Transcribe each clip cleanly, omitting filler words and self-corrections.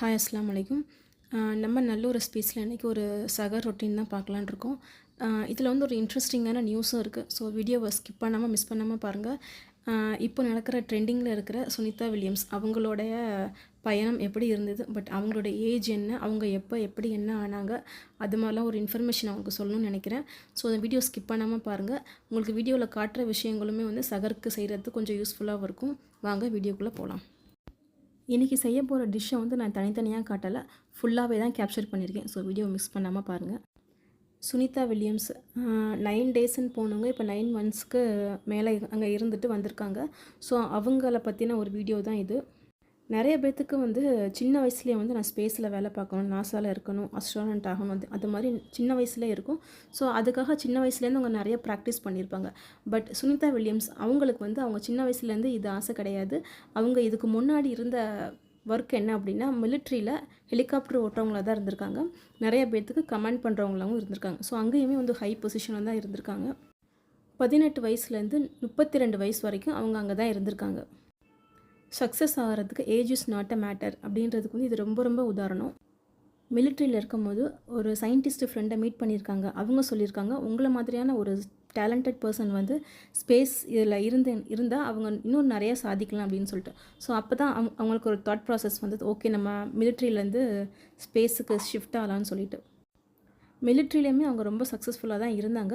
Hi அஸ்ஸலாமு அலைக்கும். நம்ம நல்ல ஒரு ஸ்பேஸில் இன்றைக்கி ஒரு சகர் ரொட்டீன் தான் பார்க்கலான்னு இருக்கோம். இதில் வந்து ஒரு இன்ட்ரெஸ்டிங்கான நியூஸும் இருக்குது. ஸோ வீடியோவை ஸ்கிப் பண்ணாமல் மிஸ் பண்ணாமல் பாருங்கள். இப்போ நடக்கிற ட்ரெண்டிங்கில் இருக்கிற சுனிதா வில்லியம்ஸ் அவங்களுடைய பயணம் எப்படி இருந்தது, பட் அவங்களோட ஏஜ் என்ன, அவங்க எப்போ எப்படி என்ன ஆனாங்க, அது மாதிரிலாம் ஒரு இன்ஃபர்மேஷன் அவங்களுக்கு சொல்லணும்னு நினைக்கிறேன். ஸோ அந்த வீடியோ ஸ்கிப் பண்ணாமல் பாருங்கள். உங்களுக்கு வீடியோவில் காட்டுற விஷயங்களுமே வந்து சகருக்கு செய்கிறது கொஞ்சம் யூஸ்ஃபுல்லாகவும் இருக்கும். வாங்க வீடியோக்குள்ளே போகலாம். இன்றைக்கி செய்ய போகிற டிஷ்ஷை வந்து நான் தனித்தனியாக காட்டலை, ஃபுல்லாகவே தான் கேப்சர் பண்ணியிருக்கேன். ஸோ வீடியோ மிஸ் பண்ணாமல் பாருங்கள். சுனிதா வில்லியம்ஸ் 9 டேஸ்ன்னு போனவங்க இப்போ 9 மந்த்ஸ்க்கு மேலே அங்கே இருந்துட்டு வந்திருக்காங்க. ஸோ அவங்கள பற்றின ஒரு வீடியோ தான் இது. நிறைய பேர்த்துக்கு வந்து சின்ன வயசுலேயே வந்து நான் ஸ்பேஸில் வேலை பார்க்கணும், நாசாவில் இருக்கணும், அஸ்ட்ரானட் ஆகணும், அது மாதிரி சின்ன வயசுலேயே இருக்கும். ஸோ அதுக்காக சின்ன வயசுலேருந்து அவங்க நிறைய ப்ராக்டிஸ் பண்ணியிருப்பாங்க. பட் சுனிதா வில்லியம்ஸ் அவங்களுக்கு வந்து அவங்க சின்ன வயசுலேருந்து இது ஆசை கிடையாது. அவங்க இதுக்கு முன்னாடி இருந்த ஒர்க் என்ன அப்படின்னா, மிலிட்ரியில் ஹெலிகாப்டர் ஓட்டுறவங்களாக தான் இருந்திருக்காங்க. நிறைய பேர்த்துக்கு கமெண்ட் பண்ணுறவங்களாகவும் இருந்திருக்காங்க. ஸோ அங்கேயுமே வந்து ஹை பொசிஷனில் தான் இருந்திருக்காங்க. 18 வயசுலேருந்து 32 வயசு வரைக்கும் அவங்க அங்கே தான் இருந்திருக்காங்க. சக்ஸஸ் ஆகிறதுக்கு age is not a matter அப்படின்றதுக்கு வந்து இது ரொம்ப உதாரணம். மிலிட்ரியில் இருக்கும்போது ஒரு சயின்டிஸ்ட் ஃப்ரெண்டை மீட் பண்ணியிருக்காங்க. அவங்க சொல்லியிருக்காங்க, உங்களை மாதிரியான ஒரு டேலண்டட் பர்சன் வந்து ஸ்பேஸ் இதில் இருந்தால் அவங்க இன்னும் நிறையா சாதிக்கலாம் அப்படின்னு சொல்லிட்டு. ஸோ அப்போ தான் அவங்களுக்கு ஒரு தாட் ப்ராசஸ் வந்தது, ஓகே நம்ம மிலிட்ரியிலேருந்து ஸ்பேஸுக்கு ஷிஃப்ட் ஆகலான்னு சொல்லிட்டு. மிலிட்ரிலேயுமே அவங்க ரொம்ப சக்ஸஸ்ஃபுல்லாக தான் இருந்தாங்க.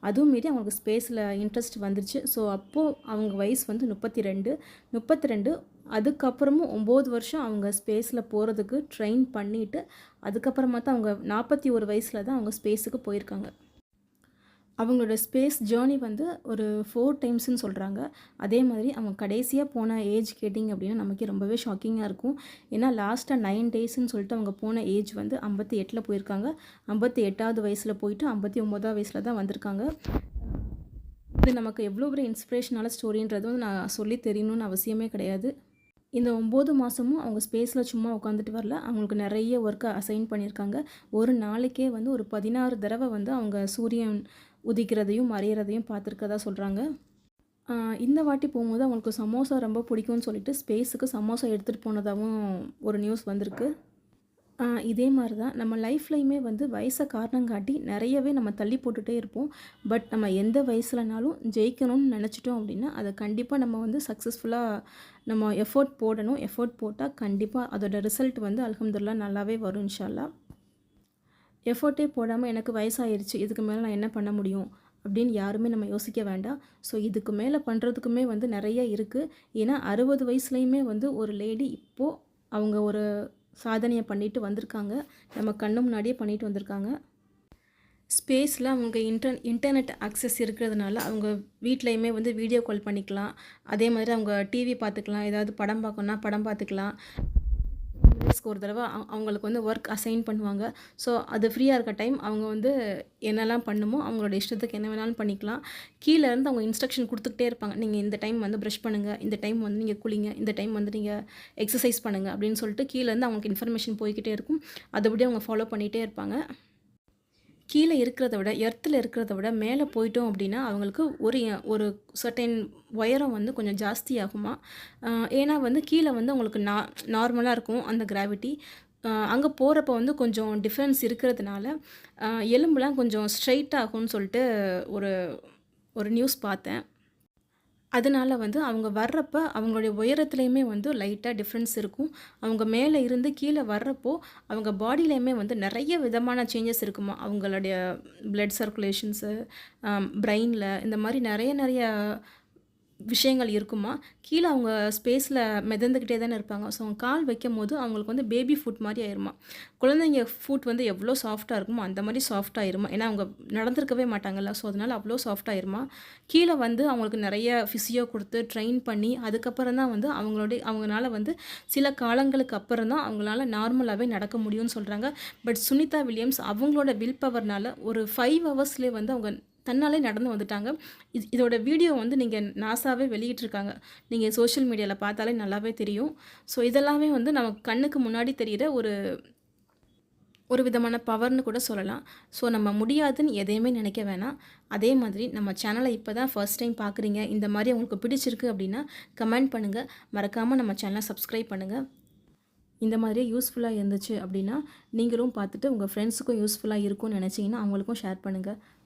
அதுவும் மீறி அவங்களுக்கு ஸ்பேஸில் இன்ட்ரெஸ்ட் வந்துருச்சு. ஸோ அப்போது அவங்க வயசு வந்து 32. அதுக்கப்புறமும் 9 வருஷம் அவங்க ஸ்பேஸில் போகிறதுக்கு ட்ரெயின் பண்ணிவிட்டு அதுக்கப்புறமா தான் அவங்க 41 வயசில் தான் அவங்க ஸ்பேஸுக்கு போயிருக்காங்க. அவங்களோட ஸ்பேஸ் ஜேர்னி வந்து ஒரு 4 டைம்ஸ்ன்னு சொல்கிறாங்க. அதே மாதிரி அவங்க கடைசியாக போன ஏஜ் கேட்டிங்க அப்படின்னா நமக்கு ரொம்பவே ஷாக்கிங்காக இருக்கும். ஏன்னா லாஸ்ட்டாக 9 டேஸ்ன்னு சொல்லிட்டு அவங்க போன ஏஜ் வந்து 58 போயிருக்காங்க. 58வது வயசில் போயிட்டு 59வது வயசில் தான் வந்திருக்காங்க. இது நமக்கு எவ்வளோ ஒரு இன்ஸ்பிரேஷனான ஸ்டோரின்றது வந்து நான் சொல்லி தெரியணும்னு அவசியமே கிடையாது. இந்த 9 மாதமும் அவங்க ஸ்பேஸில் சும்மா உட்காந்துட்டு வரல, அவங்களுக்கு நிறைய ஒர்க்கை அசைன் பண்ணியிருக்காங்க. ஒரு நாளைக்கே வந்து ஒரு 16 தடவை வந்து அவங்க சூரியன் உதிக்கிறதையும் மறையிறதையும் பார்த்துருக்கதா சொல்கிறாங்க. இந்த வாட்டி போகும்போது அவங்களுக்கு சமோசா ரொம்ப பிடிக்கும்னு சொல்லிட்டு ஸ்பேஸுக்கு சமோசா எடுத்துகிட்டு போனதாகவும் ஒரு நியூஸ் வந்திருக்கு. இதே மாதிரி தான் நம்ம லைஃப்லையுமே வந்து வயசை காரணம் காட்டி நிறையவே நம்ம தள்ளி போட்டுகிட்டே இருப்போம். பட் நம்ம எந்த வயசுலனாலும் ஜெயிக்கணும்னு நினச்சிட்டோம் அப்படின்னா அதை கண்டிப்பாக நம்ம வந்து சக்ஸஸ்ஃபுல்லாக நம்ம எஃபோர்ட் போடணும். எஃபோர்ட் போட்டால் கண்டிப்பாக அதோட ரிசல்ட் வந்து அல்ஹம்துலில்லாஹ் நல்லாவே வரும் இன்ஷா அல்லாஹ். எஃபோர்ட்டே போடாமல் எனக்கு வயசாயிருச்சு, இதுக்கு மேலே நான் என்ன பண்ண முடியும் அப்படின்னு யாருமே நம்ம யோசிக்க வேண்டாம். ஸோ இதுக்கு மேலே பண்ணுறதுக்குமே வந்து நிறைய இருக்குது. ஏன்னா 60 வயசுலேயுமே வந்து ஒரு லேடி இப்போது அவங்க ஒரு சாதனையை பண்ணிட்டு வந்திருக்காங்க. நம்ம கண்ணு முன்னாடியே பண்ணிட்டு வந்திருக்காங்க. ஸ்பேஸில் அவங்க இன்டர்நெட் ஆக்சஸ் இருக்கிறதுனால அவங்க வீட்லேயுமே வந்து வீடியோ கால் பண்ணிக்கலாம். அதே மாதிரி அவங்க டிவி பார்த்துக்கலாம், ஏதாவது படம் பார்க்கணுன்னா படம் பார்த்துக்கலாம். ஒரு தடவை அவங்களுக்கு வந்து ஒர்க் அசைன் பண்ணுவாங்க. ஸோ அது ஃப்ரீயாக இருக்க டைம் அவங்க வந்து என்னெல்லாம் பண்ணுமோ அவங்களோட இஷ்டத்துக்கு என்ன வேணாலும் பண்ணிக்கலாம். கீழே இருந்து அவங்க இன்ஸ்ட்ரக்ஷன் கொடுத்துக்கிட்டே இருப்பாங்க. நீங்கள் இந்த டைம் வந்து ப்ரஷ் பண்ணுங்கள், இந்த டைம் வந்து நீங்கள் குளிங்க, இந்த டைம் வந்து நீங்கள் எக்ஸசைஸ் பண்ணுங்கள் அப்படின்னு சொல்லிட்டு கீழேருந்து அவங்களுக்கு இன்ஃபர்மேஷன் போய்கிட்டே இருக்கும். அதுபடி அவங்க ஃபாலோ பண்ணிகிட்டே இருப்பாங்க. கீழே இருக்கிறத விட எர்த்தில் இருக்கிறத விட மேலே போயிட்டோம் அப்படின்னா அவங்களுக்கு ஒரு சர்டைன் உயரம் வந்து கொஞ்சம் ஜாஸ்தி ஆகுமா. ஏன்னா வந்து கீழே வந்து அவங்களுக்கு நார்மலாக இருக்கும் அந்த கிராவிட்டி. அங்கே போகிறப்ப வந்து கொஞ்சம் டிஃப்ரென்ஸ் இருக்கிறதுனால எலும்புலாம் கொஞ்சம் ஸ்ட்ரைட் ஆகும்னு சொல்லிட்டு ஒரு நியூஸ் பார்த்தேன். அதனால் வந்து அவங்க வர்றப்போ அவங்களுடைய உயரத்துலேயுமே வந்து லைட்டாக டிஃப்ரென்ஸ் இருக்கும். அவங்க மேலே இருந்து கீழே வர்றப்போ அவங்க பாடியிலையுமே வந்து நிறைய விதமான சேஞ்சஸ் இருக்குமா. அவங்களுடைய பிளட் சர்க்குலேஷன்ஸு, பிரெயினில் இந்த மாதிரி நிறைய விஷயங்கள் இருக்குமா. கீழே அவங்க ஸ்பேஸில் மிதந்துக்கிட்டே தானே இருப்பாங்க. ஸோ அவங்க கால் வைக்கும் போது அவங்களுக்கு வந்து பேபி ஃபுட் மாதிரி ஆயிருமா. குழந்தைங்க ஃபுட் வந்து எவ்வளோ சாஃப்டாக இருக்குமோ அந்த மாதிரி சாஃப்டாகிருமா. ஏன்னா அவங்க நடந்திருக்கவே மாட்டாங்கல்ல. ஸோ அதனால் அவ்வளோ சாஃப்டாகிருமா. கீழே வந்து அவங்களுக்கு நிறைய ஃபிசியோ கொடுத்து ட்ரெயின் பண்ணி அதுக்கப்புறம் தான் வந்து அவங்களால வந்து சில காலங்களுக்கு அப்புறம் தான் அவங்களால நார்மலாகவே நடக்க முடியும்னு சொல்கிறாங்க. பட் சுனிதா வில்லியம்ஸ் அவங்களோட வில் பவர்னால் ஒரு 5 ஹவர்ஸ்லேயே வந்து அவங்க தன்னாலே நடந்து வந்துட்டாங்க. இதோட வீடியோ வந்து நீங்கள் நாசாவே வெளியிட்டிருக்காங்க. நீங்கள் சோஷியல் மீடியாவில் பார்த்தாலே நல்லாவே தெரியும். ஸோ இதெல்லாமே வந்து நமக்கு கண்ணுக்கு முன்னாடி தெரிகிற ஒரு விதமான பவர்னு கூட சொல்லலாம். ஸோ நம்ம முடியாதுன்னு எதையுமே நினைக்க வேணாம். அதே மாதிரி நம்ம சேனலை இப்போ தான் ஃபர்ஸ்ட் டைம் பார்க்குறீங்க, இந்த மாதிரி உங்களுக்கு பிடிச்சிருக்கு அப்படின்னா கமெண்ட் பண்ணுங்கள். மறக்காமல் நம்ம சேனலை சப்ஸ்கிரைப் பண்ணுங்கள். இந்த மாதிரியே யூஸ்ஃபுல்லாக இருந்துச்சு அப்படின்னா நீங்களும் பார்த்துட்டு உங்கள் ஃப்ரெண்ட்ஸுக்கும் யூஸ்ஃபுல்லாக இருக்கும்னு நினச்சிங்கன்னா அவங்களுக்கும் ஷேர் பண்ணுங்கள்.